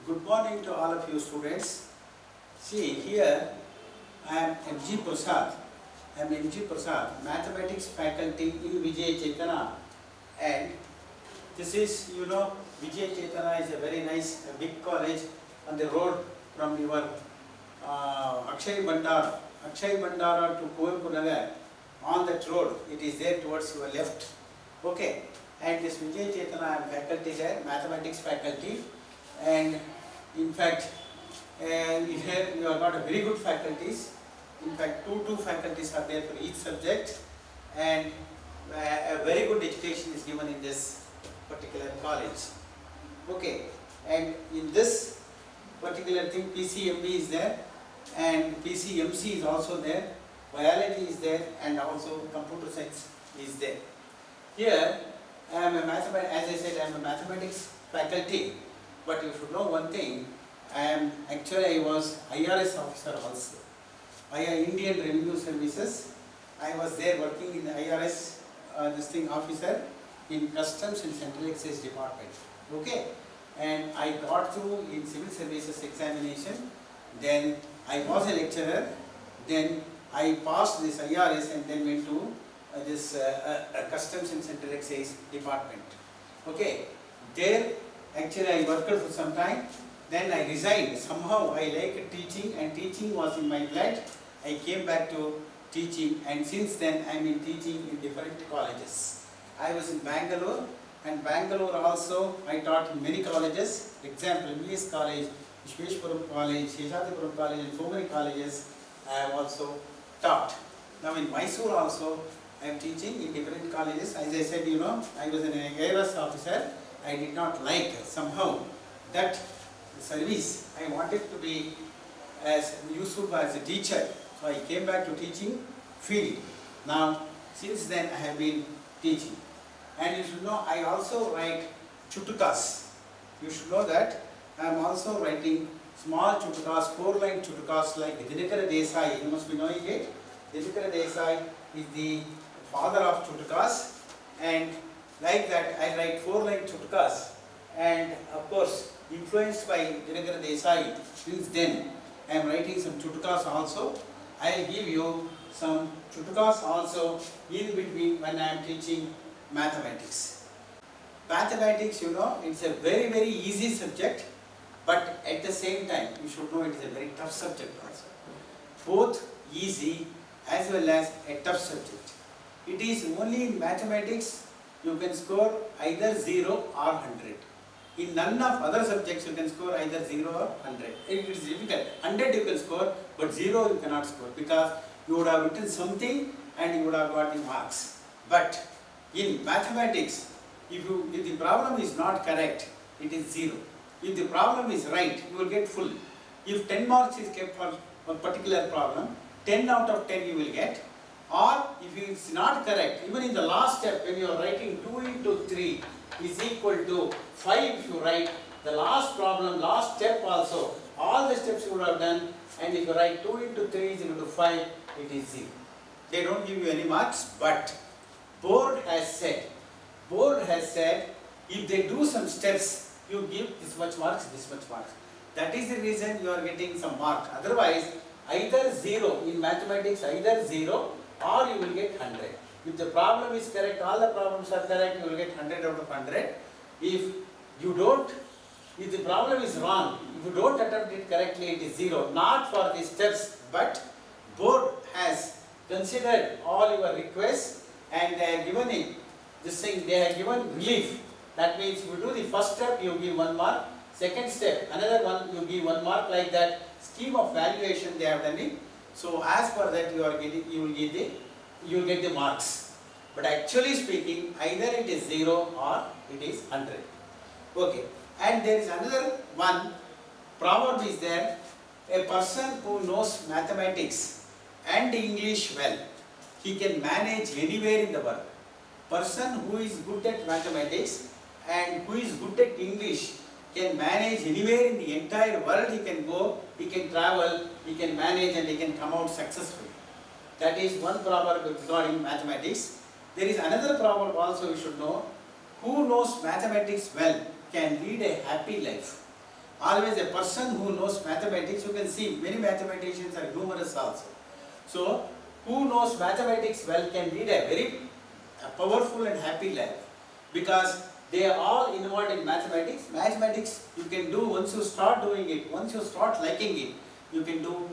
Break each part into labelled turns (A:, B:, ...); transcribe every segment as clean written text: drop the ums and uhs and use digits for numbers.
A: Good morning to all of you students. See here I am M.G. Prasad. I am M.G. Prasad, Mathematics faculty in Vijay Chaitanya, and this is, Vijay Chaitanya is a very nice big college on the road from your Akshay Bandara to Coimbatore Nagar. On that road, it is there towards your left. Okay, and this Vijay Chaitanya, I am faculty there, Mathematics faculty, and in fact, here you have got a very good faculties. In fact, two faculties are there for each subject, and a very good education is given in this particular college. Okay, and in this particular thing, PCMB is there, and PCMC is also there, biology is there, and also computer science is there. Here, I am a mathematics faculty, but you should know one thing. I was IRS officer also. Indian Revenue Services. I was there working in the IRS officer in Customs and Central Excise Department. Okay, and I got through in Civil Services examination. Then I was a lecturer. Then I passed this IRS and then went to this Customs and Central Excise Department. Okay, there actually I worked for some time. Then I resigned. Somehow I liked teaching, and teaching was in my blood. I came back to teaching, and since then I am in teaching in different colleges. I was in Bangalore, and Bangalore also I taught in many colleges. Example, MBS College, Vishweshwaram College, Sheshadipuram College, and so many colleges I have also taught. Now in Mysore also I am teaching in different colleges. As I said, I was an IRS officer. I did not like somehow that service. I wanted to be as useful as a teacher. So I came back to teaching field. Now, since then I have been teaching. And you should know, I also write chutukas. You should know that I am also writing small chutukas, 4-line chutukas like Dinakara Desai. You must be knowing it. Dinakara Desai is the father of chutukas, and like that I write 4-line chutukas. And of course, influenced by Dinakara Desai, since then I am writing some chutukas also. I will give you some chutukas also in between when I am teaching mathematics. Mathematics, it's a very, very easy subject, but at the same time, you should know it is a very tough subject also. Both easy as well as a tough subject. It is only in mathematics you can score either 0 or 100. In none of other subjects you can score either 0 or 100. It is difficult. 100 you can score, but 0 you cannot score, because you would have written something and you would have got the marks. But in mathematics, if the problem is not correct, it is 0. If the problem is right, you will get full. If 10 marks is kept for a particular problem, 10 out of 10 you will get. Or if it is not correct, even in the last step when you are writing 2 into 3 is equal to 5, if you write the last problem, last step also, all the steps you would have done, and if you write 2 into 3 is equal to 5, it is 0. They don't give you any marks, but board has said, if they do some steps, you give this much marks, this much marks. That is the reason you are getting some marks. Otherwise, either 0 in mathematics, either 0 or you will get 100. If the problem is correct, all the problems are correct, you will get 100 out of 100. If the problem is wrong, if you don't attempt it correctly, it is 0. Not for the steps, but board has considered all your requests, and they have given it, they have given relief. That means if you do the first step, you give 1 mark. Second step, another one, you give 1 mark. Like that scheme of valuation they have done it. So as per that you will get the marks. But actually speaking, either it is 0 or it is 100. Okay. And there is another one proverb is there. A person who knows mathematics and English well, he can manage anywhere in the world. Person who is good at mathematics and who is good at English can manage anywhere in the entire world. He can go, he can travel, he can manage, and he can come out successfully. That is one proverb regarding mathematics. There is another proverb also you should know. Who knows mathematics well can lead a happy life. Always a person who knows mathematics, you can see many mathematicians are humorous also. So, who knows mathematics well can lead a very powerful and happy life, because they are all involved in mathematics. Mathematics you can do once you start doing it, once you start liking it, you can do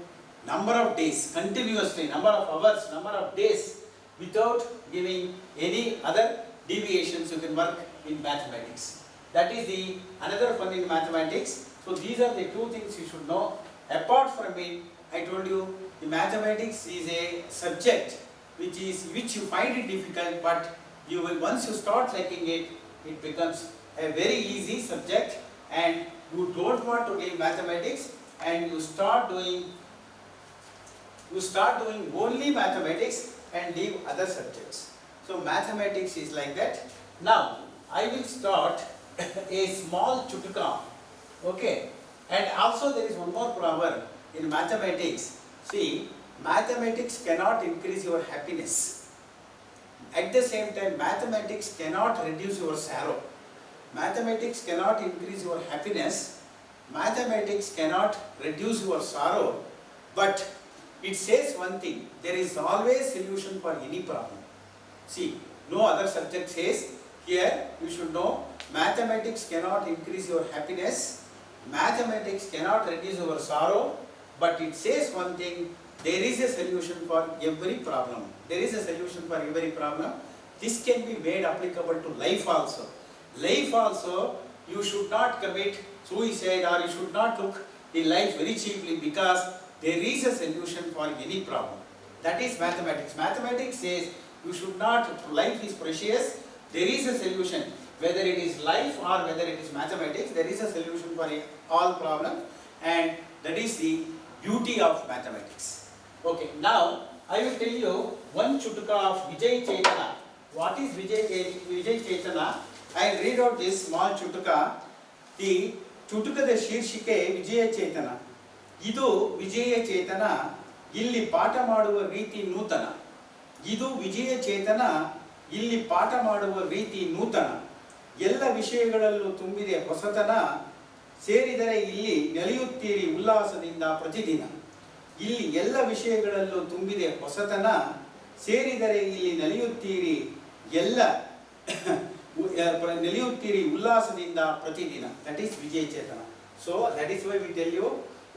A: number of days continuously, number of hours, number of days without giving any other deviations. You can work in mathematics. That is the another fun in mathematics. So these are the two things you should know. Apart from it, I told you the mathematics is a subject which you find it difficult, but you will, once you start liking it, it becomes a very easy subject, and you don't want to leave mathematics, and you start doing only mathematics and leave other subjects. So mathematics is like that. Now I will start a small chutka. Okay, and also there is one more proverb in mathematics. See, mathematics cannot increase your happiness. At the same time, mathematics cannot reduce your sorrow. Mathematics cannot increase your happiness. Mathematics cannot reduce your sorrow. But it says one thing: there is always solution for any problem. See, no other subject says. Here you should know, mathematics cannot increase your happiness. Mathematics cannot reduce your sorrow. But it says one thing: there is a solution for every problem. There is a solution for every problem. This can be made applicable to life also. Life also, you should not commit suicide, or you should not look in life very cheaply, because there is a solution for any problem. That is mathematics. Mathematics says you should not, life is precious. There is a solution. Whether it is life or whether it is mathematics, there is a solution for all problems, and that is the beauty of mathematics. Okay, now I will tell you one chutka of Vijay Chaitanya. What is Vijay Chaitanya? I will read out this small chutka. The chutkada shirshike Vijay Chaitanya. Idu Vijay Chaitanya, illi ಪಾಠ ಮಾಡುವ ರೀತಿ ನೂತನ. ಇದು ವಿಜಯ ಚೇತನ, ಇಲ್ಲಿ ಪಾಠ ಮಾಡುವ ರೀತಿ ನೂತನ. ಎಲ್ಲ ವಿಷಯಗಳಲ್ಲೂ ತುಂಬಿದೆ ಹೊಸತನ, ಸೇರಿದರೆ ಇಲ್ಲಿ ನೆಲೆಯುತ್ತೀರಿ ಉಲ್ಲಾಸದಿಂದ ಪ್ರತಿದಿನ. ಇಲ್ಲಿ ಎಲ್ಲ ವಿಷಯಗಳಲ್ಲೂ ತುಂಬಿದೆ ಹೊಸತನ, ಸೇರಿದರೆ ಇಲ್ಲಿ ನೆಲೆಯುತ್ತೀರಿ ನೆಲೆಯುತ್ತೀರಿ ಉಲ್ಲಾಸದಿಂದ ಪ್ರತಿದಿನ. That is Vijay Chaitanya. So that is why we tell you,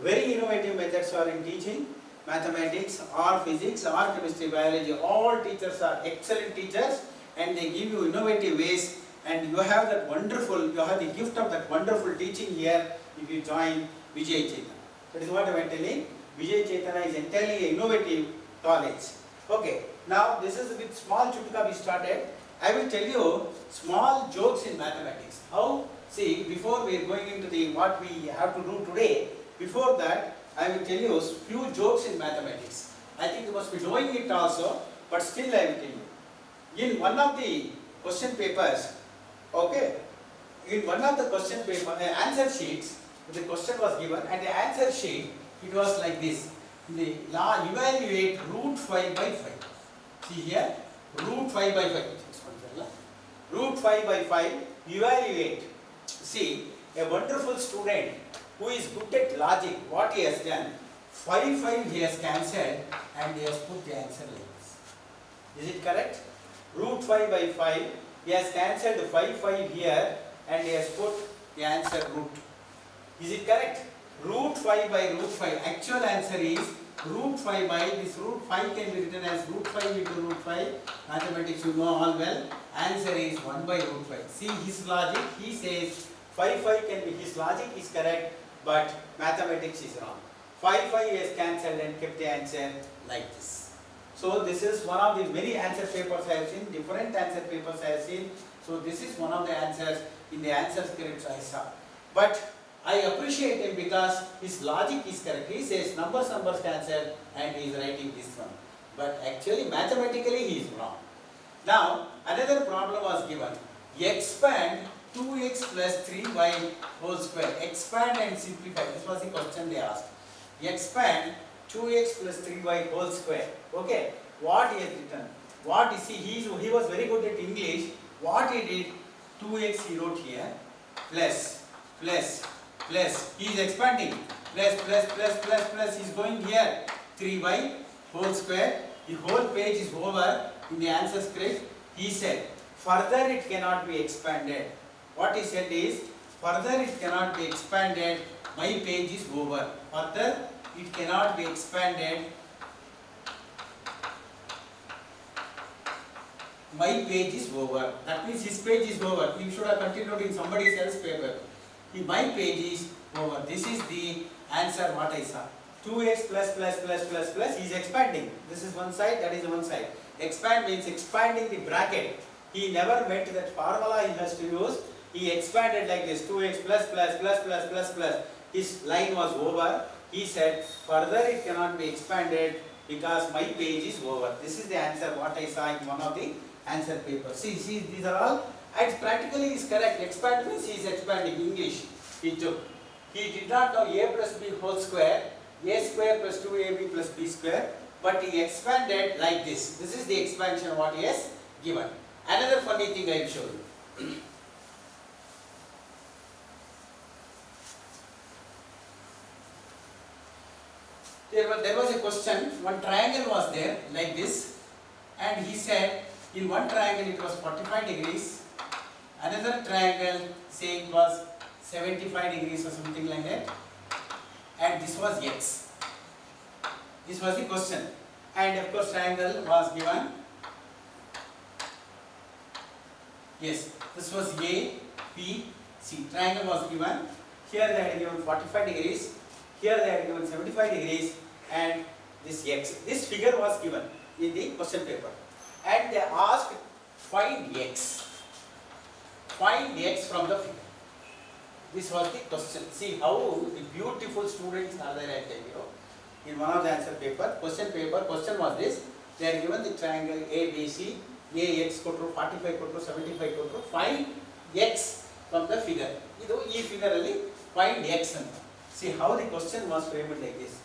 A: very innovative methods are in teaching mathematics or physics or chemistry, biology. All teachers are excellent teachers, and they give you innovative ways, and you have that wonderful, you have the gift of that wonderful teaching here if you join Vijay Chaitanya. That is what I am telling. Vijay Chaitanya is entirely innovative college. Okay, now this is with small chutka we started. I will tell you small jokes in mathematics. How? See, before we are going into the what we have to do today, before that I will tell you few jokes in mathematics. I think you must be knowing it also, but still I will tell you. In one of the question papers, okay, in one of the question paper, answer sheets, the question was given, and the answer sheet, it was like this. The law, evaluate root 5 by 5. See here, root 5 by 5. Root 5 by 5, evaluate. See, a wonderful student who is good at logic, what he has done, 5 he has cancelled, and he has put the answer like this. Is it correct? Root 5 by 5, he has cancelled 5 here, and he has put the answer root. Is it correct? Root 5 by root 5. Actual answer is root 5 by, this root 5 can be written as root 5 into root 5. Mathematics you know all well. Answer is 1 by root 5. See his logic, he says 5 can be, his logic is correct, but mathematics is wrong. 5 is cancelled and kept the answer like this. So this is one of the many answer papers I have seen, different answer papers I have seen. So this is one of the answers in the answer scripts I saw. But I appreciate him because his logic is correct. He says numbers cancelled, and he is writing this one. But actually mathematically he is wrong. Now another problem was given. Expand 2x plus 3y whole square. Expand and simplify. This was the question they asked. Expand 2x plus 3y whole square. Okay. What he has written? What you see, he was very good at English. What he did? 2x he wrote here, plus plus, he is expanding, plus, plus, plus, plus, plus, he is going here, 3y whole square, the whole page is over in the answer script. He said, further it cannot be expanded. What he said is, further it cannot be expanded, my page is over. Further it cannot be expanded, my page is over. That means his page is over. He should have continued in somebody else's paper. My page is over. This is the answer what I saw. 2x plus plus plus plus plus, he is expanding. This is one side, that is one side. Expand means expanding the bracket. He never meant that formula he has to use. He expanded like this, 2x plus plus plus plus plus plus. His line was over. He said, further it cannot be expanded because my page is over. This is the answer what I saw in one of the answer papers. See, these are all, and practically is correct. Expand means he is expanding English. He took. He did not know a plus b whole square, a square plus 2ab plus b square, but he expanded like this. This is the expansion what he has given. Another funny thing I will show you. There was a question, one triangle was there like this, and he said in one triangle it was 45 degrees, another triangle say it was 75 degrees or something like that, and this was x. This was the question, and of course triangle was given. Yes, this was A, B, C. Triangle was given. Here they had given 45 degrees, here they had given 75 degrees, and this x. This figure was given in the question paper, and they asked find x. Find x from the figure. This was the question. See how the beautiful students are there, I tell you. In one of the answer paper, question was this. They are given the triangle ABC, AX ಕೊಟ್ಟರು 45 ಕೊಟ್ಟರು 75 ಕೊಟ್ಟರು, find x from the figure. ಇದು ಈ figure ಅಲ್ಲಿ find x ಅಂತ. See how the question was framed like this.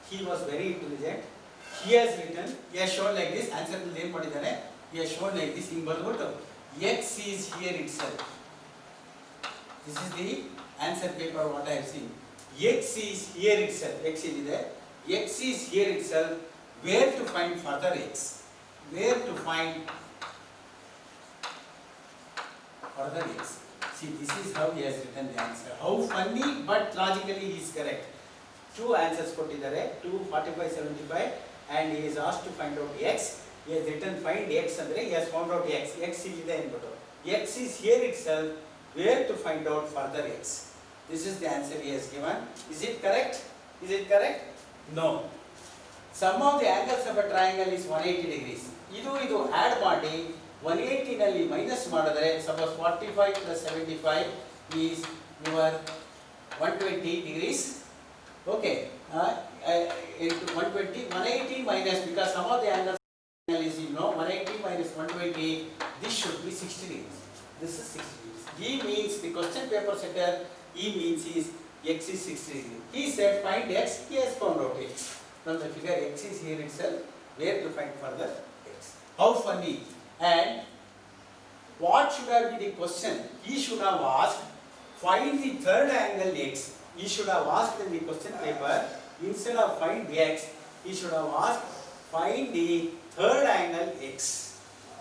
A: He was very intelligent. He has written, he has shown like this, answer ಏನು ಮಾಡಿದ್ದಾನೆ, he has shown like this, ಹಿಂಗೆ ಬರೆದ್ಬಿಟ್ಟು x is here itself. This is the answer paper what I have seen. X is here itself. X is X is here itself. Where to find further x? Where to find further x? See, this is how he has written the answer. How funny, but logically he is correct. Two answers ಕೊಟ್ಟಿದ್ದಾರೆ, 2, 45, 75, and he is asked to find out x. He has written find x ಅಂದ್ರೆ he has found out x. X ಇದೆ ಅಂದ್ಬಿಟ್ಟು. X is here itself. Where to find out further x? This is the answer he has given. Is it correct? Is it correct? No. Sum of the angles of a triangle is 180 degrees. ಇದು add ಮಾಡಿ 180 ನಲ್ಲಿ minus ಮಾಡಿದ್ರೆ suppose 45 plus 75 is your 120 degrees. Okay. Into 120, 180 minus, because some of the angles is 180 minus 120. This should be 60 degrees. This is 60 degrees. E means the question paper setter. E means is x is 60 degrees. He said find x. He has found out x. From the figure x is here itself. Where to find further x? How funny! And what should have been the question? He should have asked find the third angle x. He should have asked in the question paper, instead of find x, he should have asked find the third angle x.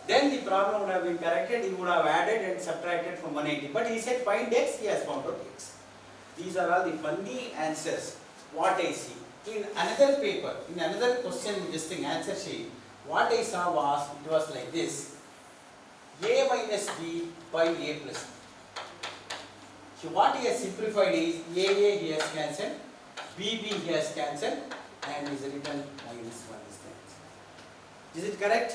A: Then the problem would have been corrected. He would have added and subtracted from 180. But he said find x, he has found out x. These are all the funny answers what I see. In another paper, in another question, this thing answer sheet, what I saw was, it was like this: a minus b by a plus b. So what he has simplified is a he has cancelled, b he has cancelled, and is written minus 1 is the answer. Is it correct?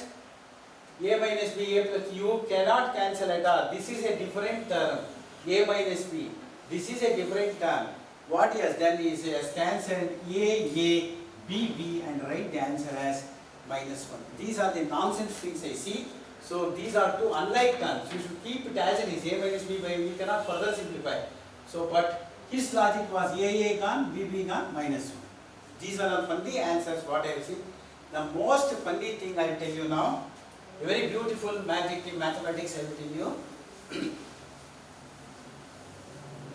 A: A minus b, a plus, you cannot cancel at all. This is a different term. A minus b. This is a different term. What he has done is he has cancelled a, b, and write the answer as minus 1. These are the nonsense things I see. So these are two unlike terms. You should keep it as it is. A minus b by, we cannot further simplify. So, but his logic was a gone, b gone, minus 1. These are all funny answers what I have seen. The most funny thing I will tell you now, a very beautiful magic in mathematics I will tell you.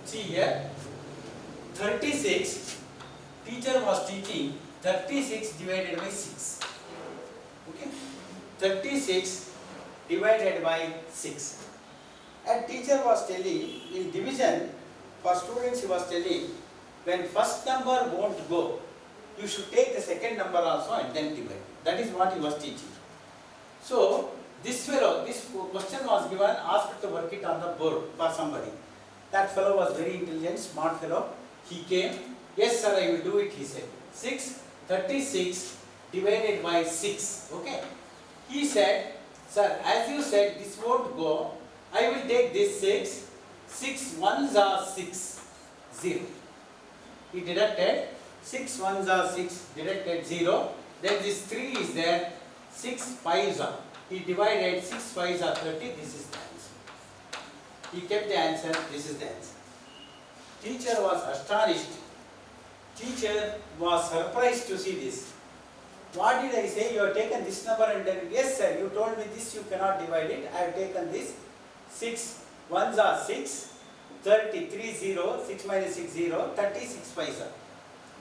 A: See here, 36, teacher was teaching 36 divided by 6. Okay, 36 divided by 6. And teacher was telling in division for students, he was telling when first number won't go, you should take the second number also and then divide. That is what he was teaching. So this fellow, this question was given, asked to work it on the board for somebody. That fellow was very intelligent, smart fellow. He came, yes sir, I will do it, he said. 36 divided by 6, okay. He said, sir, as you said, this won't go, I will take this 6 ones are 6, 0. He deducted, 6 ones are 6, deducted 0, then this 3 is there, 6 5s are. He divided 6 5s are 30, this is the answer. He kept the answer, this is the answer. Teacher was astonished. Teacher was surprised to see this. What did I say? You have taken this number and then, yes sir, you told me this, you cannot divide it. I have taken this. 6 ones are 6, 30, 3 0, 6 minus 6 0, 36 paisa.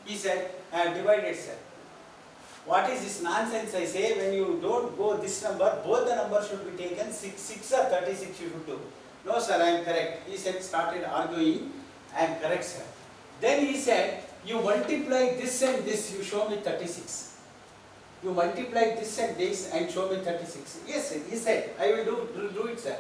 A: He said, I have divided sir. What is this nonsense I say? When you don't go this number, both the numbers should be taken, 6 or 36 you should do. No sir, I am correct. He said, started arguing, I am correct sir. Then he said, you multiply this and this, you show me 36. You multiply this and this and show me 36. Yes sir, he said, I will do it sir.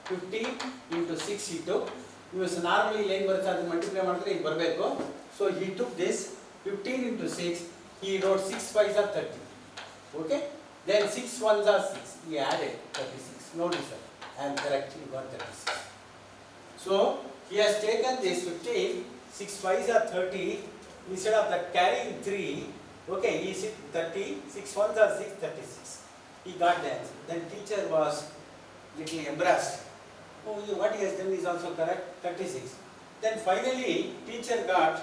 A: 50 into 6 he took. He was normally line work and multiply. So he took this 15 into 6. He wrote 6 5s are 30. Okay? Then 6 1s are 6. He added 36. Notice sir, I am correct. He got 36. So he has taken this 15. 6 5s are 30. Instead of that carrying 3. Okay, he said 30. 6 1s are 6. 36. He got the answer. Then teacher was little embarrassed. Oh, what he has done is also correct, 36. Then finally, teacher got,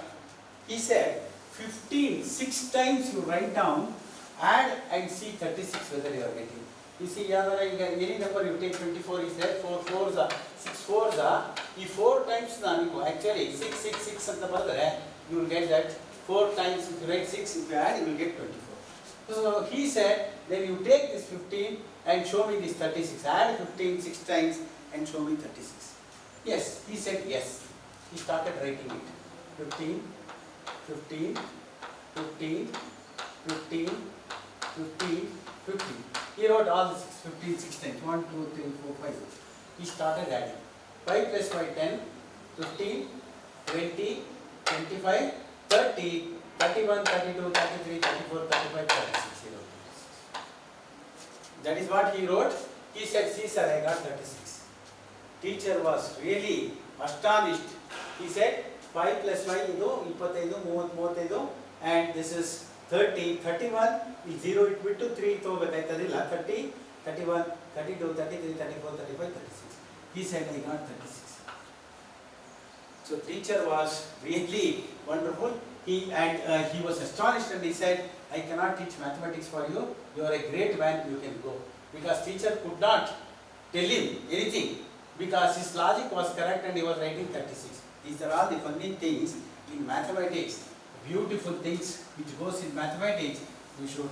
A: he said, 15, 6 times you write down, add and see 36 whether you are getting. You see, any number you take 24 is there, 4 4s are, 6 4s are, if 4 times, actually 6 and the mother, you will get that 4 times, if you write 6, if you add, you will get 24. So he said, then you take this 15 and show me this 36. Add 15 6 times and show me 36. Yes, he said yes. He started writing it. 15, 15, 15, 15, 15, 15. He wrote all the 15 6 times. 1, 2, 3, 4, 5. He started adding. 5 plus 5, 10, 15, 20, 25, 30, 31, 32, 33, 34, 35, 36. That is what he wrote. He said, see sir, I got 36. Teacher was really astonished. He said, 5 plus 5 is 25, 35, and this is 30, 31, 0 it with to 3, 30, 31, 32, 33, 34, 35, 36. He said, I got 36. So teacher was really wonderful. He was astonished and he said, I cannot teach mathematics for you. You are a great man, you can go. Because teacher could not tell him anything because his logic was correct and he was writing 36. These are all the funny things in mathematics, beautiful things which goes in mathematics, we should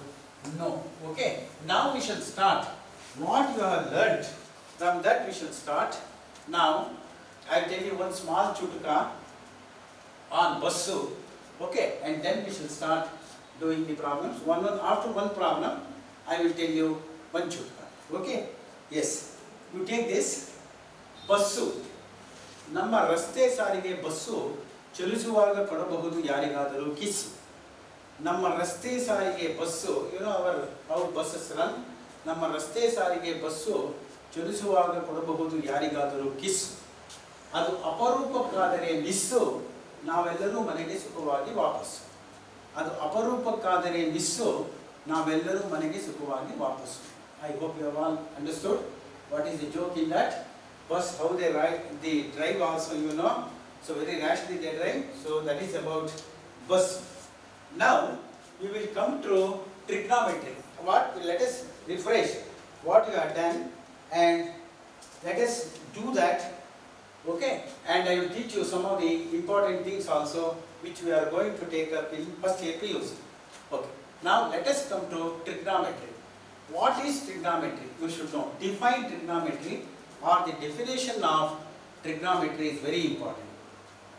A: know. Okay, now we shall start. What you have learnt, from that we shall start. Now, I will tell you one small chutuka on Basu. Okay, and then we shall start doing the problems. After one problem, I will tell you one chutka. Okay? Yes. You take this. Basu. Namma raste sarige basu chalisuvaga kodabahudu yarigadaru kissu. Namma raste sarige basu. You know our buses run. Namma raste sarige basu chalisuvaga kodabahudu yarigadaru kissu. Adu aparupakadare missu. ನಾವೆಲ್ಲರೂ ಮನೆಗೆ ಸುಖವಾಗಿ ವಾಪಸ್ಸು. ಅದು ಅಪರೂಪಕ್ಕಾದರೆ miss, ನಾವೆಲ್ಲರೂ ಮನೆಗೆ ಸುಖವಾಗಿ ವಾಪಸ್ಸು. I hope you have all understood what is the joke in that. Bus, how they drive also you know. So very rashly they drive. So that is about bus. Now we will come to trigonometry. Let us refresh what you have done and let us do that. Okay, and I will teach you some of the important things also which we are going to take up in first year PUC. Okay, now let us come to trigonometry. What is trigonometry? You should know. Define trigonometry, or the definition of trigonometry is very important.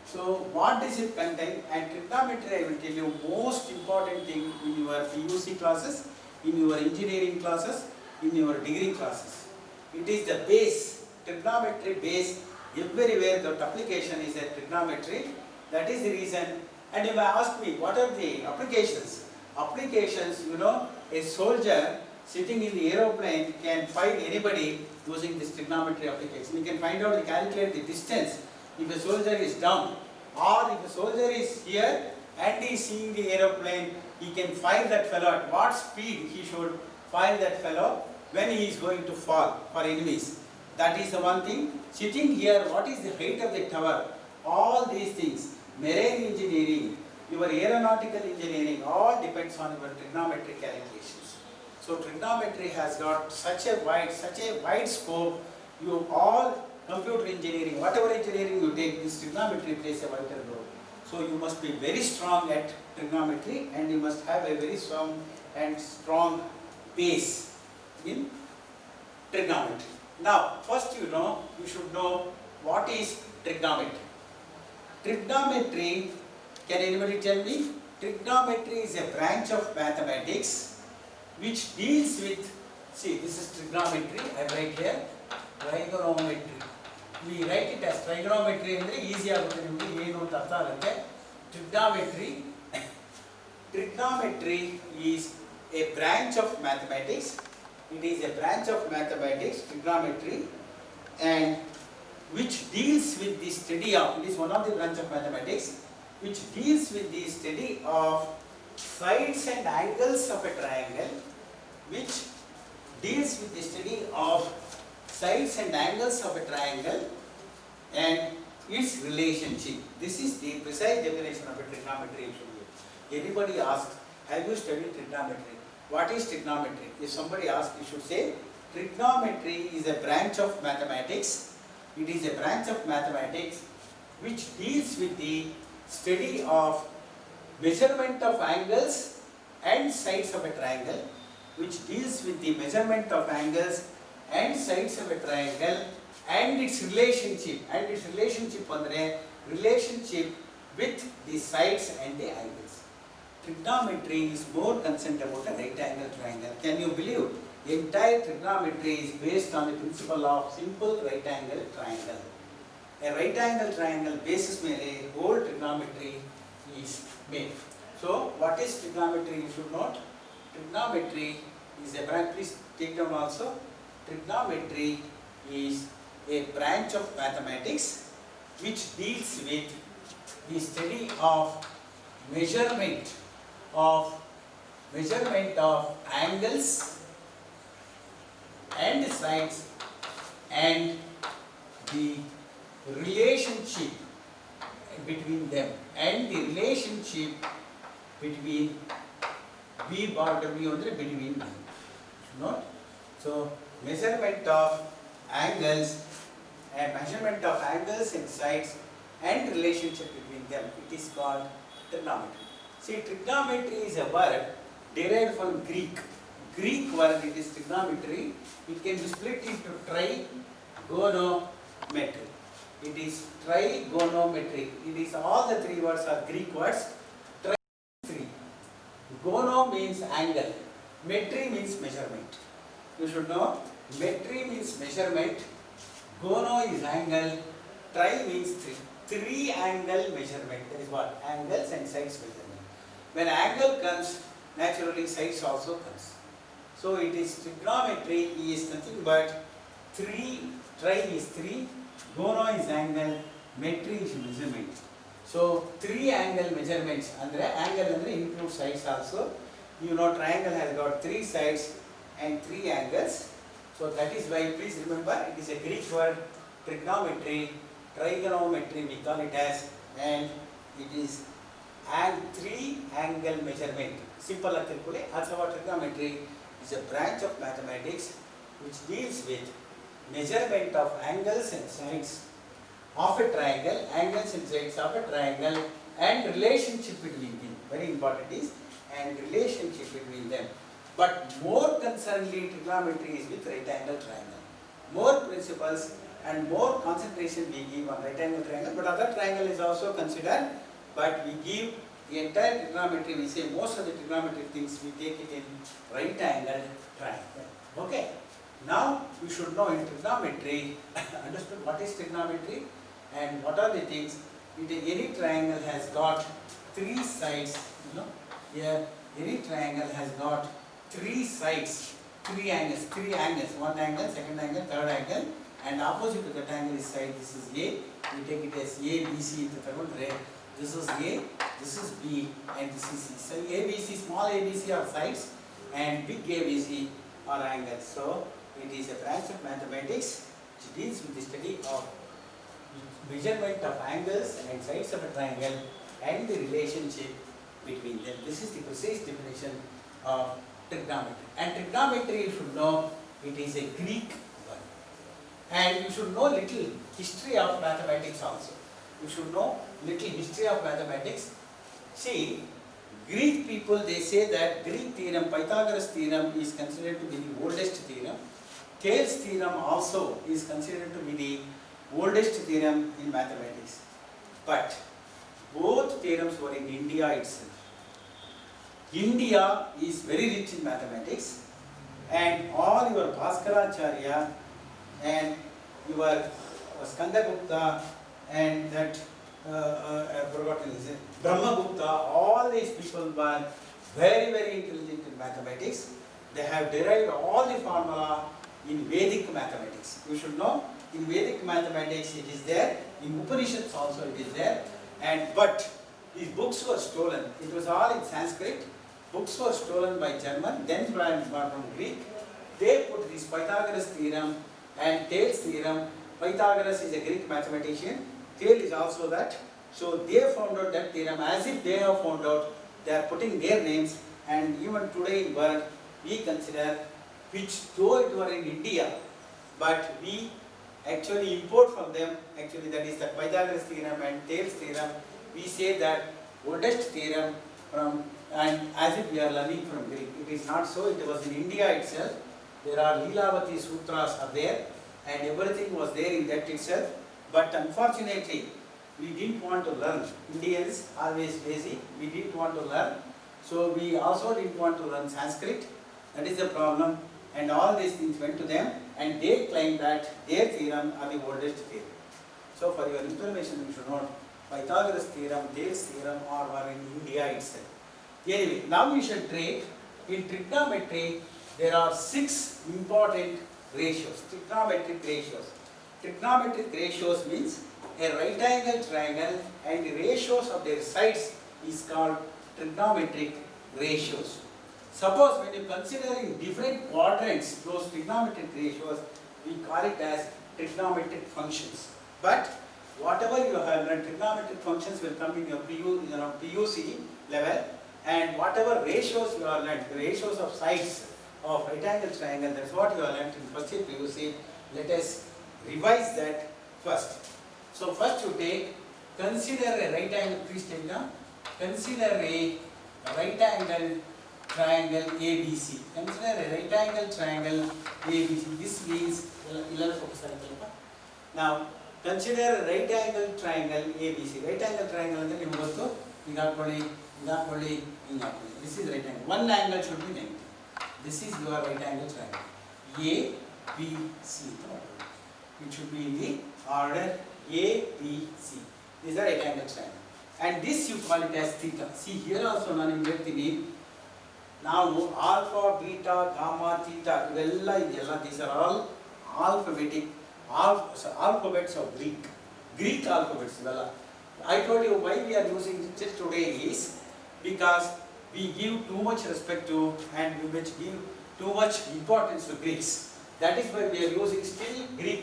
A: So what does it contain? And trigonometry, I will tell you, most important thing in your PUC classes, in your engineering classes, in your degree classes. It is the base, trigonometry base. Everywhere the application is a trigonometry. That is the reason. And you may ask me, what are the applications? Applications, you know, a soldier sitting in the aeroplane can fight anybody using this trigonometry application. You can find out, calculate the distance if a soldier is down, or if a soldier is here and he is seeing the aeroplane, he can fire that fellow at what speed he should fire that fellow when he is going to fall for enemies. That is the one thing. Sitting here, what is the height of the tower? All these things, marine engineering, your aeronautical engineering, all depends on your trigonometric calculations. So trigonometry has got such a wide scope. You all computer engineering, whatever engineering you take, this trigonometry plays a vital role. So you must be very strong at trigonometry, and you must have a very strong base in trigonometry. Now, first you should know what is trigonometry. Trigonometry, can anybody tell me? Trigonometry is a branch of mathematics which deals with, see, this is trigonometry, I write here, trigonometry. We write it as trigonometry and easy trigonometry. Trigonometry is a branch of mathematics. It is a branch of mathematics, trigonometry, and which deals with the study of, it is one of the branch of mathematics, which deals with the study of sides and angles of a triangle, which deals with the study of sides and angles of a triangle and its relationship. This is the precise definition of a trigonometry. Anybody asks, have you studied trigonometry? What is trigonometry? If somebody asks, you should say, trigonometry is a branch of mathematics. It is a branch of mathematics which deals with the study of measurement of angles and sides of a triangle, which deals with the measurement of angles and sides of a triangle and its relationship, relationship with the sides and the angles. Trigonometry is more concerned about a right angle triangle. Can you believe? Entire trigonometry is based on the principle of simple right angle triangle. A right angle triangle basis mere whole trigonometry is made. So what is trigonometry? You should note. Trigonometry is a branch. Please take down also. Trigonometry is a branch of mathematics which deals with the study of measurement of angles and sides and the relationship between them and the relationship between V bar W andre between them. Note? So measurement of angles and sides and relationship between them, it is called trigonometry. See, trigonometry is a word derived from Greek. Greek word, it is trigonometry. It can be split into trigonometry. It is trigonometry. It is all the three words are Greek words. Three. Gono means angle. Metry means measurement. You should know. Metry means measurement. Gono is angle. Tri means three. Three angle measurement. That is what? Angles and sides measurement. When angle comes, naturally sides also comes. So it is trigonometry is nothing but three. Tri is three. Gono is angle. Metry is measurement. So three angle measurements. Angle includes sides also. You know, triangle has got three sides and three angles. So that is why, please remember, it is a Greek word, trigonometry, trigonometry we call it as, and it is three angle measurement. Simple also what trigonometry is a branch of mathematics which deals with measurement of angles and sides of a triangle, angles and sides of a triangle, and relationship between them. Very important is, and relationship between them. But more concerningly, trigonometry is with right angle triangle. More principles and more concentration we give on right angle triangle, but other triangle is also considered, but we give the entire trigonometry, we say most of the trigonometric things we take it in right angle triangle. Okay. Now you should know in trigonometry, understood what is trigonometry and what are the things. Any triangle has got three sides, here any triangle has got three sides, three angles, one angle, second angle, third angle, and opposite to that angle is side. This is A, we take it as A, B, C in the third one, red. This is A, this is B, and this is C. So A, B, C, small A, B, C are sides, and big A, B, C are angles. So it is a branch of mathematics which deals with the study of measurement of angles and sides of a triangle and the relationship between them. This is the precise definition of trigonometry. And trigonometry, you should know, it is a Greek word. And you should know little history of mathematics also. You should know little history of mathematics. See, Greek people, they say that Greek theorem, Pythagoras theorem is considered to be the oldest theorem. Thales theorem also is considered to be the oldest theorem in mathematics. But both theorems were in India itself. India is very rich in mathematics, and all your Bhaskaracharya and your Skandagupta and that I've forgotten his name, Brahmagupta, all these people were very, very intelligent in mathematics. They have derived all the formula in Vedic mathematics. You should know, in Vedic mathematics it is there, in Upanishads also it is there, but these books were stolen. It was all in Sanskrit. Books were stolen by German, then from Greek. They put this Pythagoras theorem and Thales theorem. Pythagoras is a Greek mathematician. Thales is also that. So they found out that theorem as if they have found out. They are putting their names, and even today in world we consider, which though it were in India, but we actually import from them. Actually, that is the Pythagoras theorem and Thales theorem. We say that oldest theorem from, and as if we are learning from Greek. It is not so. It was in India itself. There are Leelavati Sutras are there, and everything was there in that itself. But unfortunately, we didn't want to learn. Indians always lazy. We didn't want to learn. So we also didn't want to learn Sanskrit. That is the problem. And all these things went to them, and they claim that their theorem are the oldest theorem. So for your information, you should know Pythagoras theorem, Thales theorem were in India itself. Anyway, now we shall take, in trigonometry, there are 6 important ratios, trigonometric ratios. Trigonometric ratios means a right angle triangle and the ratios of their sides is called trigonometric ratios. Suppose when you consider in different quadrants those trigonometric ratios, we call it as trigonometric functions. But whatever you have learned, trigonometric functions will come in your PUC level, and whatever ratios you have learned, the ratios of sides of right angle triangle, that's what you have learned in first year PUC. Let us revise that first. So first you take, consider a right angle, please take down, consider a right angle triangle ABC. Consider a right angle triangle ABC. This means, now consider a right angle triangle ABC. Right angle triangle is this is right angle. One angle should be 90. This is your right angle triangle. A, B, C. It should be in the order A, B, C. This is the right angle triangle. And this you call it as theta. See here also ನಾನು ಹೇಳ್ತೀನಿ, ನಾವು alpha, beta, gamma, theta ಇವೆಲ್ಲ ಇದೆಯಲ್ಲ, these are all alphabetic alphabets of Greek alphabets ಇವೆಲ್ಲ. I told you why we are using it today is because we give too much respect to and we give too much importance to Greeks. That is why we are using still Greek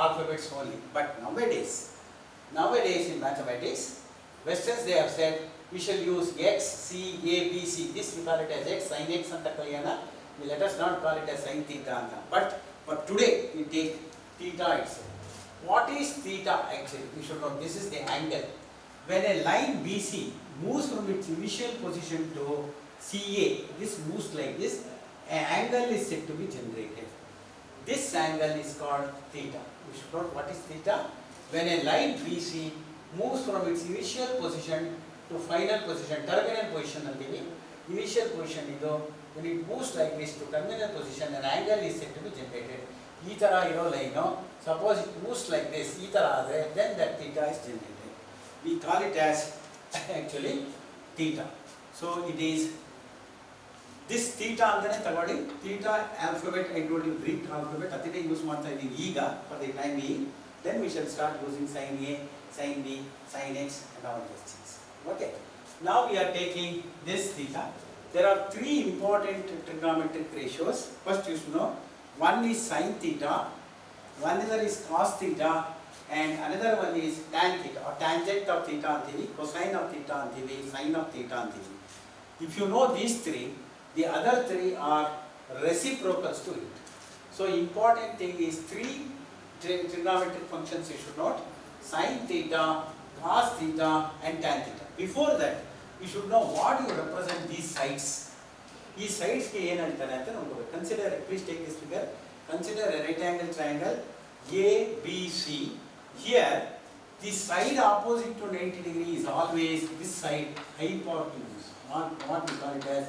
A: alphabets only. But nowadays in mathematics, Westerns they have said we shall use X, C, A, B, C. This we call it as X, sin X anta kaliyana. Let us not call it as sin theta anta. But for today we take theta itself. what is theta actually? We should know this is the angle. When a line BC moves from its initial position to CA, this moves like this, an angle is said to be generated. This angle is called theta. We should know what is theta. When a line BC moves from its initial position to final position, terminal position antivi. Initial position idu, when it moves like this to terminal position, an angle is said to be generated. Ee tara iro line, suppose it moves like this, ee tara adre, then that theta is generated. We call it as actually theta. So it is this theta andane tagodi, theta alphabet I told you Greek alphabet adine use ಮಾಡ್ತಾ ಇದೀವಿ ಈಗ for the time being. Then we shall start using sin A, sin B, sin X and all those things. Okay. Now we are taking this theta. There are three important trigonometric ratios. First you should know, one is sin theta, one other is cos theta, and another one is tan theta or tangent of theta antivi, cosine of theta antivi, sine of theta antivi. If you know these three, the other three are reciprocals to it. So important thing is three trigonometric functions you should note: sin theta, cos theta and tan theta. Before that, you should know what you represent these sides. These sides ke ಏನು ಹೇಳ್ತಾರೆ ಅಂತ ನೋಡಬೇಕು. Consider, please take this figure. Consider a right angle triangle ABC. Here, the side opposite to 90 degree is always this side hypotenuse. What we call it as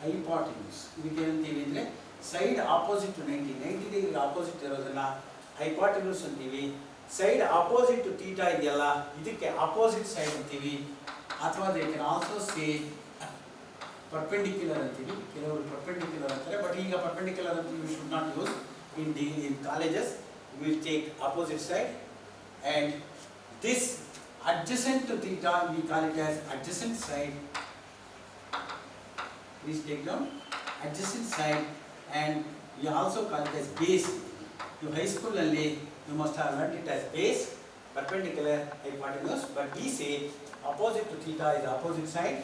A: hypotenuse. ಇದಕ್ಕೆ ಏನಂತೀವಿ ಅಂದ್ರೆ side opposite to 90 degree opposite ಇರೋದನ್ನ hypotenuse ಅಂತೀವಿ. Side opposite to theta ಇದೆಯಲ್ಲ, ಇದಕ್ಕೆ opposite side ಅಂತೀವಿ. ಅಥವಾ they can also say perpendicular ಅಂತೀವಿ. ಕೆಲವರು perpendicular ಅಂತಾರೆ, but ಈಗ perpendicular ಅಂತ you should not use in colleges. We will take opposite side, and this adjacent to theta we call it as adjacent side. Please take down adjacent side, and we also call it as base. You high school alli you must have learnt it as base, perpendicular, hypotenuse, but we say opposite to theta is opposite side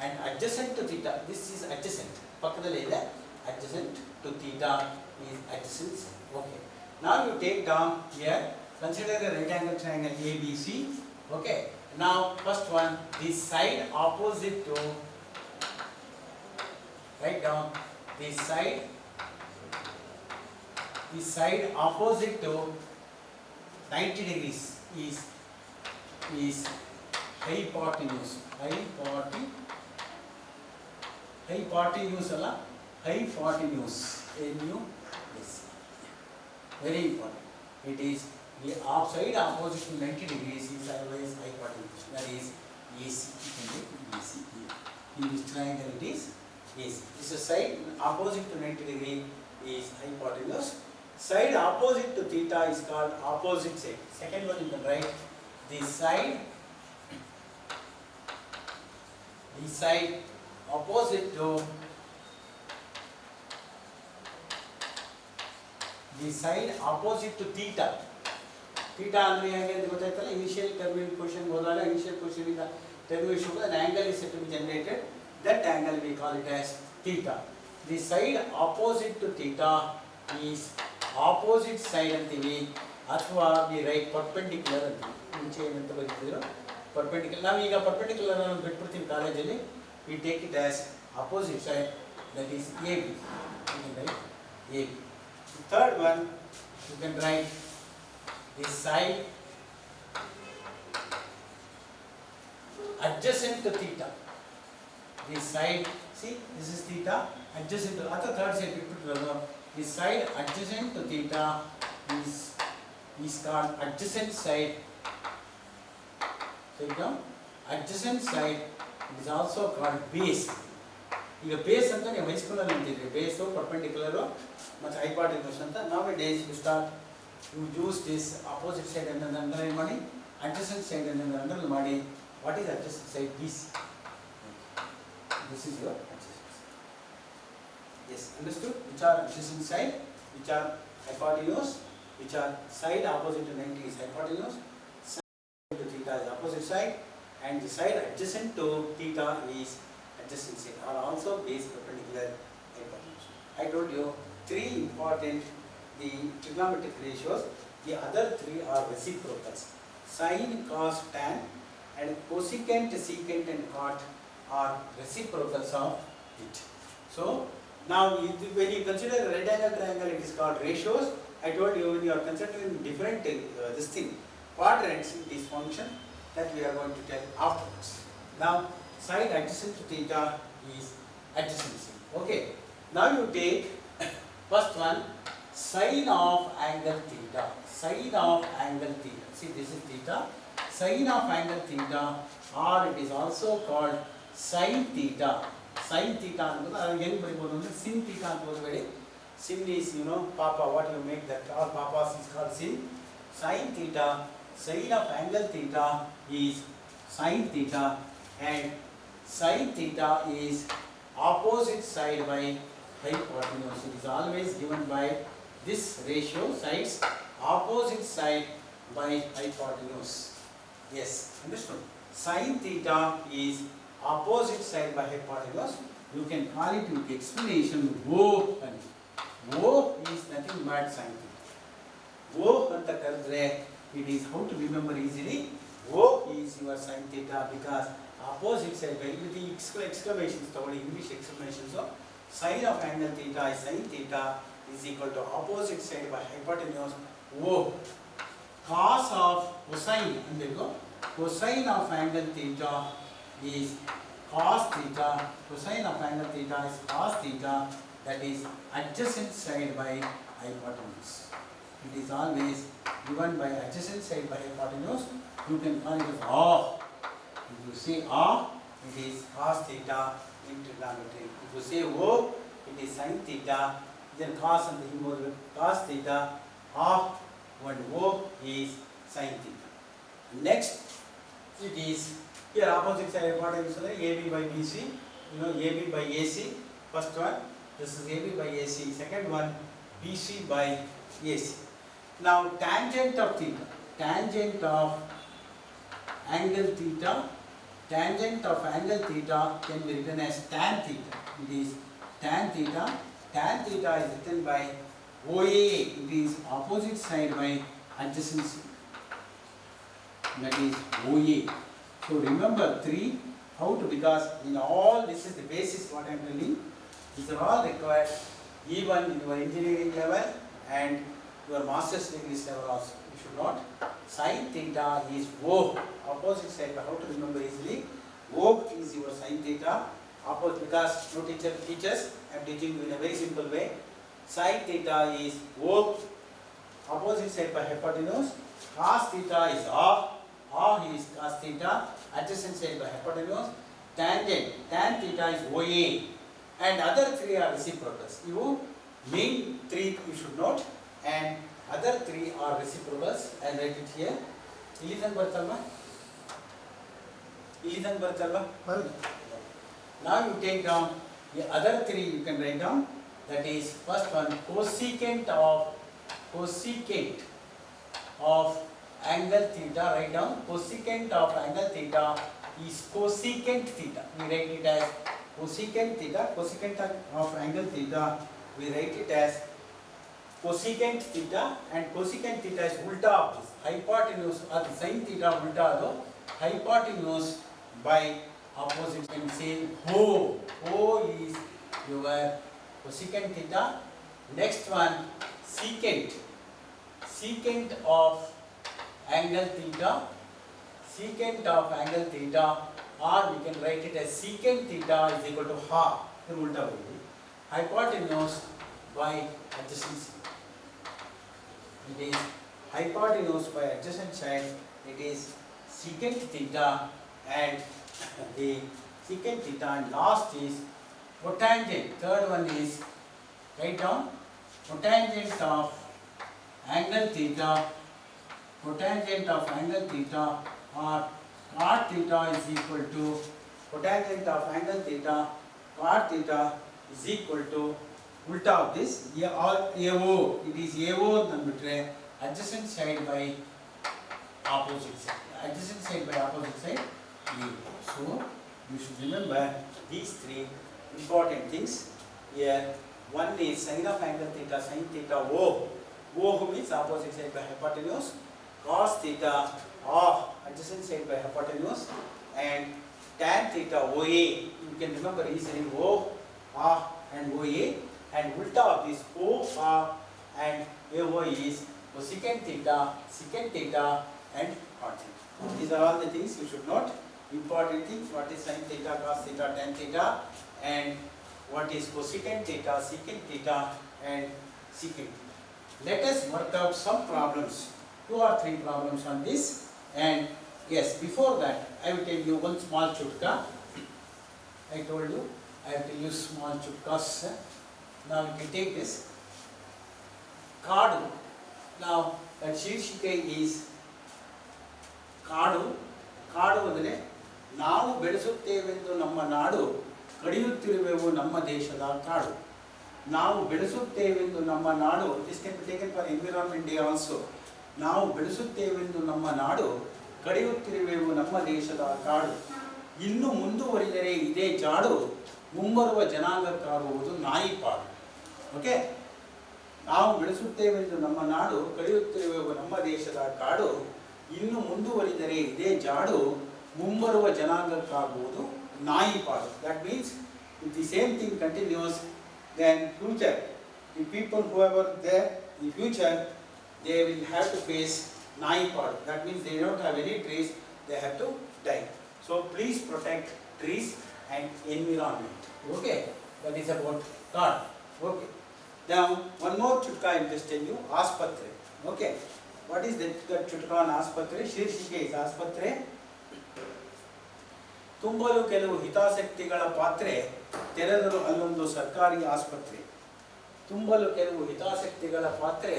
A: and adjacent to theta, this is adjacent. Pakkadalli ide adjacent to theta is adjacent side. Okay. Now you take down here, consider a right angle triangle ABC. Okay. Now first one, the side opposite to, write down the side opposite to 90 degrees is hypotenuse. Hypotenuse alla, hypotenuse. Yes. Very important. It is the side opposite to 90 degrees is always hypotenuse. That is AC. You can take AC here. In this triangle it is AC. This is side opposite to 90 degree is hypotenuse. Side opposite to theta is called opposite side. Second one you can write the side opposite to theta. Theta andre hege anta gottaitalla, initial terminal position hodaga initial position inda terminal position an angle is said to be generated. That angle we call it as theta. The side opposite to theta is opposite side ಅಂತೀವಿ, ಅಥವಾ we write perpendicular ಅಂತೀವಿ. ಮುಂಚೆ ಏನಂತ ಬರೀತಿದ್ರು perpendicular. ನಾವು ಈಗ perpendicular ಅನ್ನು ಬಿಟ್ಬಿಡ್ತೀವಿ ಕಾಲೇಜಲ್ಲಿ. We take it as opposite side, that is AB. You can write AB. The third one you can write the side adjacent to theta. The side, see this is theta, adjacent to other third side bitbiಟ್ಟು the side adjacent to theta is called adjacent side. Take down adjacent side. It is also called base. ಈಗ base ಅಂತ ನೀವು ಹೈಸ್ಕೂಲಲ್ಲಿ ಅಂತಿದ್ರಿ, ಬೇಸು ಪರ್ಪೆಂಡಿಕ್ಯುಲರು ಮತ್ತು hypotenuse ಅಂತ. Nowadays you use this opposite side ಅನ್ನು underline ಮಾಡಿ, adjacent side ಅನ್ನು underline ಮಾಡಿ. What is adjacent side? This is your adjacent side. Yes, understood? Which are adjacent side, which are hypotenuse, which are side opposite to 90 is hypotenuse, side to theta is opposite side, and the side adjacent to theta is adjacent side, are also base, perpendicular, hypotenuse. I told you three important the trigonometric ratios. The other three are reciprocals. Sine, cos, tan, and cosecant, secant, and cot are reciprocals of it. So now when you consider a right angle triangle, it is called ratios. I told you when you are considering different this thing, quadrants, it is function that we are going to tell afterwards. Now side adjacent to theta is adjacency. Okay. Now you take first one, sine of angle theta. Sine of angle theta. See, this is theta. Sine of angle theta, or it is also called sine theta. Sine theta, sin theta. Sin is, papa, what you make that, all papas is called sin. Sine theta, sine of angle theta is sine theta, and sine theta is opposite side by hypotenuse. It is always given by this ratio, sides opposite side by hypotenuse. Yes, understood. Sine theta is opposite side by hypotenuse. You can call it with explanation O. O is nothing but sine theta. O anta karidre, it is how to remember easily. O is your sine theta because opposite side by the exclamations, the English exclamation. So sine of angle theta is sine theta is equal to opposite side by hypotenuse O. Cos of cosine, and there you go. Cosine of angle theta is cos theta. Cosine of angle theta is cos theta, that is adjacent side by hypotenuse. It is always given by adjacent side by hypotenuse. You can call it as A. If you say A, it is cos theta in trigonometry. If you say O, it is sin theta. Then cos and the humor cos theta. A and O is sin theta. Next, it is here opposite side hypotenuse AB by BC. AB by AC. First one, this is AB by AC. Second one, BC by AC. Now tangent of theta. Tangent of angle theta. Tangent of angle theta can be written as tan theta. It is tan theta. Tan theta is written by OA. It is opposite side by adjacency. That is OA. So remember three. How to, because in all this is the basis what I am telling. These are all required even in your engineering level and your master's degrees level also. You should not. Sin theta is O, opposite side. How to remember easily? O is your sin theta, opposite, because no teacher teaches. I am teaching you in a very simple way. Sin theta is O, opposite side by hypotenuse. Cos theta is A. A is cos theta, adjacent side by hypotenuse. Tangent, tan theta is OA. And other three are reciprocals. You main three you should note, and other three are reciprocals. I write it here. Ilithan bartalva. Ilithan bartalva. Now you take down the other three. You can write down. That is first one, cosecant of angle theta. Write down. Cosecant of angle theta is cosecant theta. We write it as cosecant theta. Cosecant of angle theta, we write it as cosecant theta, and cosecant theta is ulta of this. Hypotenuse or the sin theta ulta though. Hypotenuse by opposite, and say O. O is your cosecant theta. Next one, secant. Secant of angle theta. Secant of angle theta, or we can write it as secant theta is equal to half. The ulta will be hypotenuse by adjacency. It is hypotenuse by adjacent side. It is secant theta, and the secant theta, and last is cotangent. Third one is, write down, cotangent of angle theta. Cotangent of angle theta, or cot theta is equal to cotangent of angle theta. Cot theta is equal to ulta of this, or AO. It is AO number adjacent side by opposite side. Adjacent side by opposite side, AO. So you should remember these three important things here. One is sin of angle theta, sin theta O OH means opposite side by hypotenuse, cos theta adjacent side by hypotenuse, and tan theta OA. You can remember easily O and OA, and ulta of this O and AO is cosecant theta, secant theta, and cot theta. These are all the things you should note. Important things: what is sin theta, cos theta, tan theta, and what is cosecant theta, secant theta, and secant. Let us work out some problems, 2 or 3 problems on this. And yes, before that, I will tell you one small chutka. I told you I have to use small chutkas. Now you can take this. Kadu. Now that ಶೀರ್ಷಿಕೆ is ಕಾಡು. ಕಾಡು ಅಂದರೆ ನಾವು ಬೆಳೆಸುತ್ತೇವೆಂದು ನಮ್ಮ ನಾಡು ಕಡಿಯುತ್ತಿರುವೆವು ನಮ್ಮ ದೇಶದ ಕಾಡು. ನಾವು ಬೆಳೆಸುತ್ತೇವೆಂದು ನಮ್ಮ ನಾಡು, this can be taken for Environment Day also. ನಾವು ಬೆಳೆಸುತ್ತೇವೆಂದು ನಮ್ಮ ನಾಡು ಕಡಿಯುತ್ತಿರುವೆವು ನಮ್ಮ ದೇಶದ ಕಾಡು. ಇನ್ನು ಮುಂದುವರಿದರೆ ಇದೇ ಜಾಡು ಮುಂಬರುವ ಜನಾಂಗಕ್ಕಾಗುವುದು ನಾಯಿಪಾಡು. ಓಕೆ, ನಾವು ಬೆಳೆಸುತ್ತೇವೆಂದು ನಮ್ಮ ನಾಡು ಕಡಿಯುತ್ತಿರುವೆವು ನಮ್ಮ ದೇಶದ ಕಾಡು. ಇನ್ನು ಮುಂದುವರಿದರೆ ಇದೇ ಜಾಡು ಮುಂಬರುವ ಜನಾಂಗಕ್ಕಾಗುವುದು ನಾಯಿಪಾಡು. That means if the same thing continues, then future, the people whoever there in future, they will have to face naipadu. That means they don't have any trees, they have to die. So please protect trees and environment. Okay, that is about God. Okay, now one more chutka I will just tell you. Aspatre. Okay, what is that chutka on Aspatre? ಶೀರ್ಷಿಕೆ is Aspatre. ತುಂಬಲು ಕೆಲವು ಹಿತಾಸಕ್ತಿಗಳ ಪಾತ್ರೆ ತೆರೆದರು ಅಲ್ಲೊಂದು ಸರ್ಕಾರಿ ಆಸ್ಪತ್ರೆ. ತುಂಬಲು ಕೆಲವು ಹಿತಾಸಕ್ತಿಗಳ ಪಾತ್ರೆ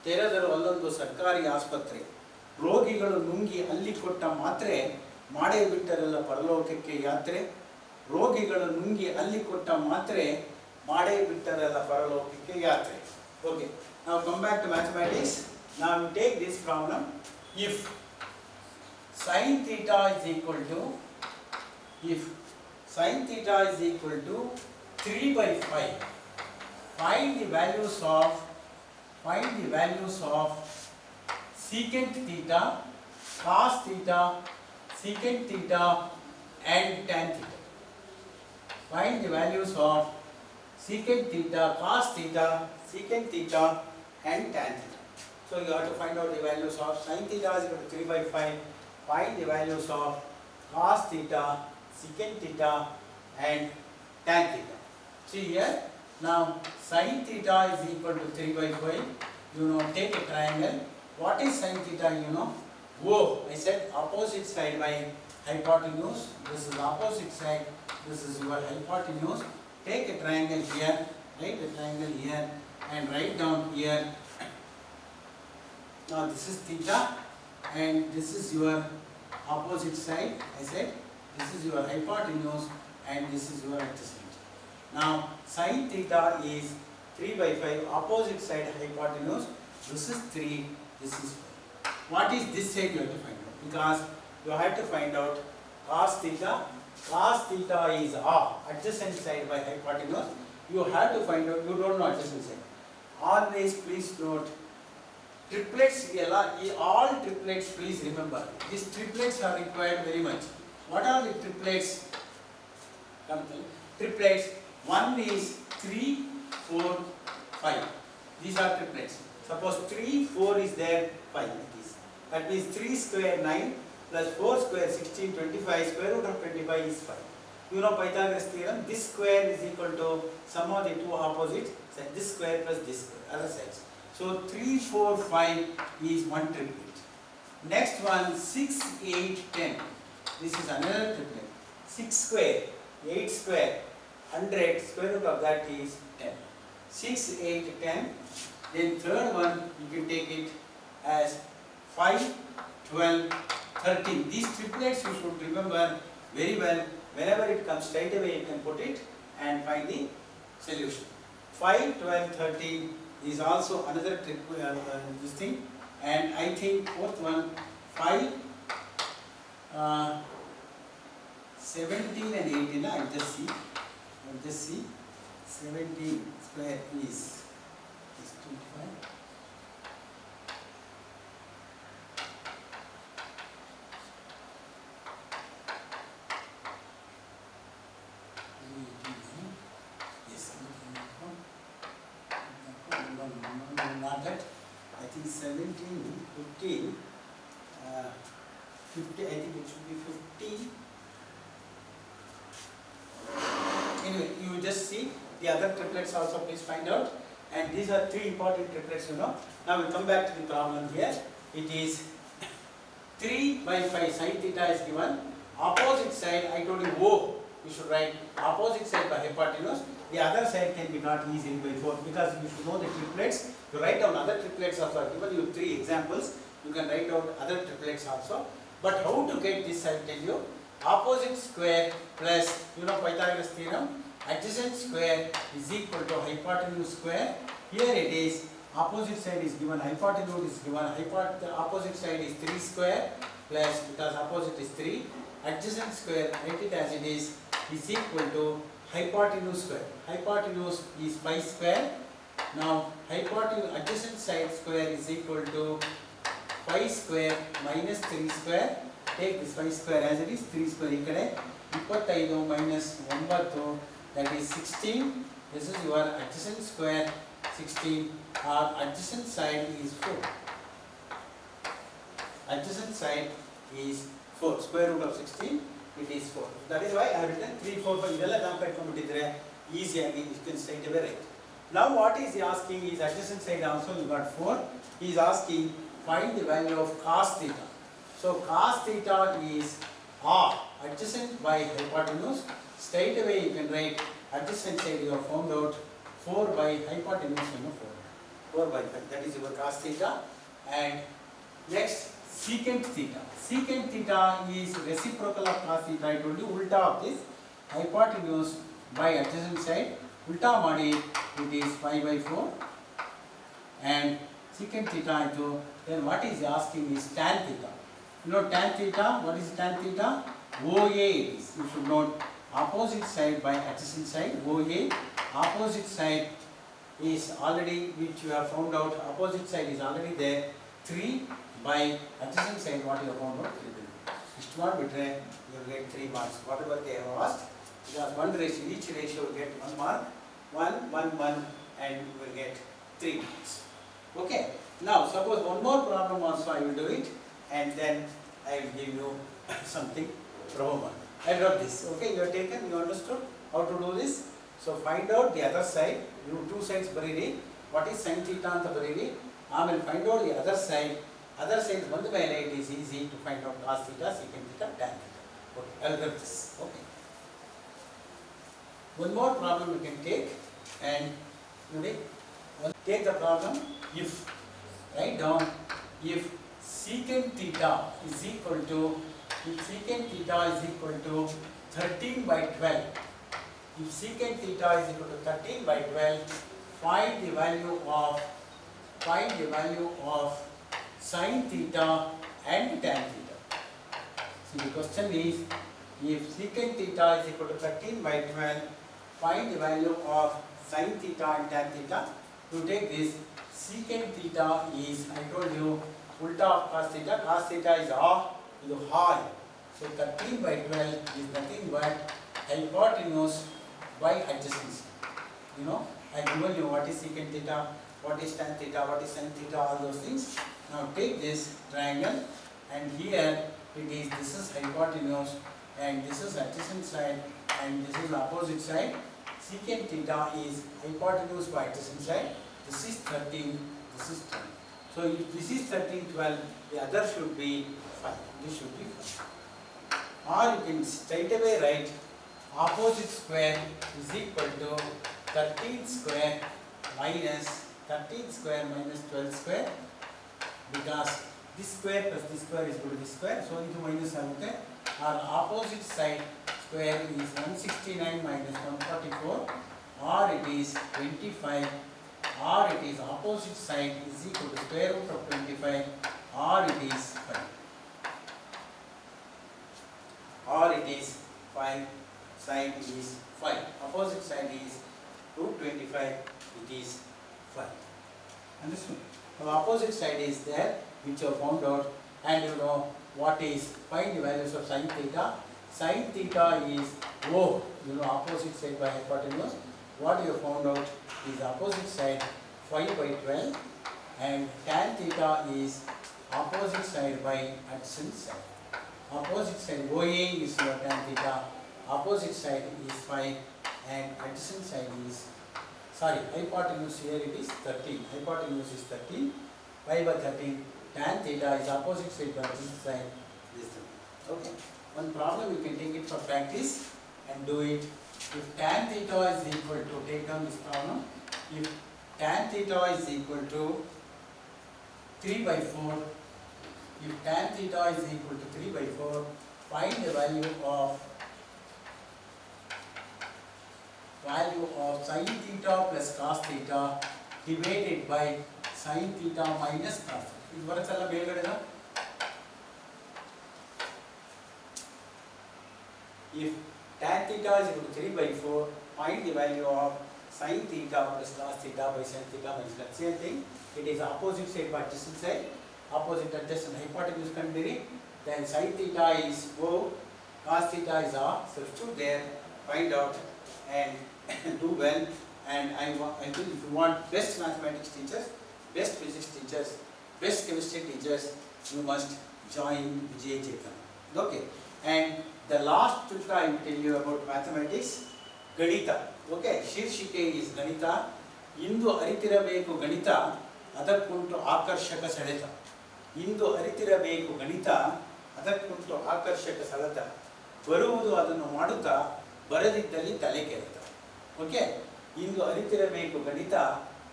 A: ತೆರೆದರು ಅಲ್ಲೊಂದು ಸರ್ಕಾರಿ ಆಸ್ಪತ್ರೆ. ರೋಗಿಗಳು ನುಂಗಿ ಅಲ್ಲಿ ಕೊಟ್ಟ ಮಾತ್ರೆ ಮಾಡೇ ಬಿಟ್ಟರೆಲ್ಲ ಪರಲೋಕಕ್ಕೆ ಯಾತ್ರೆ. ರೋಗಿಗಳು ನುಂಗಿ ಅಲ್ಲಿ ಕೊಟ್ಟ ಮಾತ್ರೆ ಮಾಡೇ ಬಿಟ್ಟರೆಲ್ಲ ಪರಲೋಕಕ್ಕೆ ಯಾತ್ರೆ. Okay, now come back to mathematics. Now we take this problem. If sin theta is equal to, if sin theta is equal to 3 by 5, find the values of secant theta, cos theta, secant theta, and tan theta. Find the values of secant theta, cos theta, secant theta, and tan theta. So you have to find out the values of sin theta is equal to 3 by 5. Find the values of cos theta, secant theta, and tan theta. See here, now sin theta is equal to 3 by 5. You know, take a triangle. What is sin theta? You know, I said opposite side by hypotenuse. This is opposite side. This is your hypotenuse. Take a triangle here. Write a triangle here and write down here. Now this is theta and this is your opposite side. I said this is your hypotenuse and this is your adjacent. Now sin theta is 3 by 5, opposite side hypotenuse. This is 3, this is 5. What is this side you have to find out? Because you have to find out cos theta. Cos theta is adjacent side by hypotenuse. You have to find out, you don't know adjacent side. Always please note, triplets, all triplets, please remember. These triplets are required very much. What are the triplets? Triplets, one is 3, 4, 5. These are triplets. Suppose 3, 4 is there, 5 like this. That means 3 square 9 plus 4 square 16, 25, square root of 25 is 5. You know Pythagoras theorem, this square is equal to sum of the two opposites, so this square plus this square, other sides. So 3, 4, 5 is one triplet. Next one, 6, 8, 10. This is another triplet. 6 square, 8 square, 100, square root of that is 10. 6, 8, 10. Then third one, you can take it as 5, 12, 13. These triplets you should remember very well. Whenever it comes straight away, you can put it and find the solution. 5, 12, 13 is also another this thing. And I think fourth one, 5, 17 and 18. I will just see. 17 square is 25. is 17, 15, 50, I think it should be 50. Anyway, you just see the other triplets also, please find out. And these are three important triplets, you know. Now we'll come back to the problem here. It is 3 by 5 sin theta is given. Opposite side, I told you O, you should write opposite side by hypotenuse. The other side can be not easily by 4 because you should know the triplets. You write down other triplets also. I've given you 3 examples. You can write down other triplets also. But how to get this, I will tell you. Opposite square plus, you know, Pythagoras theorem, adjacent square is equal to hypotenuse square. Here it is, opposite side is given, hypotenuse is given, the opposite side is 3 square plus, because opposite is 3, adjacent square, write it as it is equal to hypotenuse square. Hypotenuse is 5 square. Now, hypotenuse, adjacent side square is equal to 5 square minus 3 square. Take this 5 square as it is, 3 square ikkade 25 minus 9, that is 16. This is your adjacent square, 16. Our adjacent side is 4. Adjacent side is 4. Square root of 16, it is 4. That is why I have written 3, 4, 5. Idella compare kombitidre easy again, you can straight away write. Now what is he asking is adjacent side also you got 4. He is asking find the value of cos theta. So cos theta is R, adjacent by hypotenuse. Straight away you can write adjacent side you have found out 4 by hypotenuse, 4 by 5. That is your cos theta. And next secant theta. Secant theta is reciprocal of cos theta. I told you ulta of this hypotenuse by adjacent side. Ulta madi it is 5 by 4. And secant theta into, then what is asking is tan theta. You know tan theta, what is tan theta? OA it is. You should note opposite side by adjacent side, OA. Opposite side is already, which you have found out, opposite side is already there. 3 by adjacent side, what you have found out? 3. Next one, you will get 3 marks. Whatever they have asked, because one ratio, each ratio will get 1 mark. 1, 1, 1, and you will get 3 marks. Okay. Now, suppose one more problem also I will do it, and then I will give you something for homework. I wrote this. Okay, you have taken, you understood how to do this. So find out the other side. You two sides bariri. What is sin theta anta bariri? I will find out the other side. Other side one mele it is easy to find out cos theta, secant theta, tan theta. Okay, I will write this. Okay. One more problem you can take, and you take the problem. If write down if secant theta is equal to, if secant theta is equal to 13 by 12, if secant theta is equal to 13 by 12, find the value of sin theta and tan theta. See, the question is, if secant theta is equal to 13 by 12, find the value of sin theta and tan theta. To take this, secant theta is, I told you, ulta of cos theta. Cos theta is high. So 13 by 12 is nothing but hypotenuse by adjacency. You know, I given you what is secant theta, what is tan theta, what is sin theta, all those things. Now take this triangle, and here it is, this is hypotenuse, and this is adjacent side, and this is opposite side. Secant theta is hypotenuse by adjacent side. This is 13, this is 10. So if this is 13, 12, the other should be 5. This should be 5. Or you can straight away write opposite square is equal to 13 square minus 12 square, because this square plus this square is equal to this square. So into minus okay. Our opposite side square is 169 minus 144, or it is 25, or it is opposite side is equal to square root of 25, or it is 5. Or it is 5, side is 5. Opposite side is root 25, it is 5. Understood? The opposite side is there, which you have found out, and you know what is, find the values of sin theta. Sin theta is O, you know, opposite side by hypotenuse. What you have found out is opposite side 5 by 12, and tan theta is opposite side by adjacent side. Opposite side OA is your tan theta, opposite side is 5 and adjacent side is, sorry, hypotenuse here it is 13, hypotenuse is 13, 5 by 13, tan theta is opposite side by adjacent side, this thing. Okay, one problem you can take it for practice and do it. If tan theta is equal to, take down this problem, if tan theta is equal to 3 by 4, if tan theta is equal to 3 by 4, find the value of sin theta plus cos theta divided by sin theta minus cos theta. ಇದು ಬರುತ್ತಲ್ಲ ಮೇಲ್ಗಡೆನ. If tan theta is equal to 3 by 4, find the value of sin theta plus cos theta by sin theta minus cos. Same thing, it is opposite side by adjacent side, opposite adjacent hypotenuse ಕಂಡಿರಿ, then sin theta is O, cos theta is R, substitute there, find out and do well. And I think if you want best mathematics teachers, best physics teachers, best chemistry teachers, you must join Vijay Chaitanya. Okay, and the last tutorial I will tell you about mathematics, Ganita. Okay, ಶೀರ್ಷಿಕೆ is ಗಣಿತ. ಇಂದು ಅರಿತಿರಬೇಕು ಗಣಿತ, ಅದಕ್ಕುಂಟು ಆಕರ್ಷಕ ಸೆಳೆತ. ಇಂದು ಅರಿತಿರಬೇಕು ಗಣಿತ, ಅದಕ್ಕುಂಟು ಆಕರ್ಷಕ ಸೆಳೆತ. ಬರುವುದು ಅದನ್ನು ಮಾಡುತ್ತಾ, ಬರದಿದ್ದಲ್ಲಿ ತಲೆ ಕೆರೆತ. ಓಕೆ, ಇಂದು ಅರಿತಿರಬೇಕು ಗಣಿತ,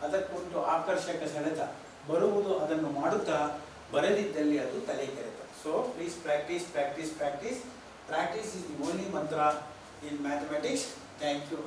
A: ಅದಕ್ಕುಂಟು ಆಕರ್ಷಕ ಸೆಳೆತ. ಬರುವುದು ಅದನ್ನು ಮಾಡುತ್ತಾ, ಬರದಿದ್ದಲ್ಲಿ ಅದು ತಲೆ ಕೆರೆತ. So please practice, practice, practice. Practice is the only mantra in mathematics. Thank you.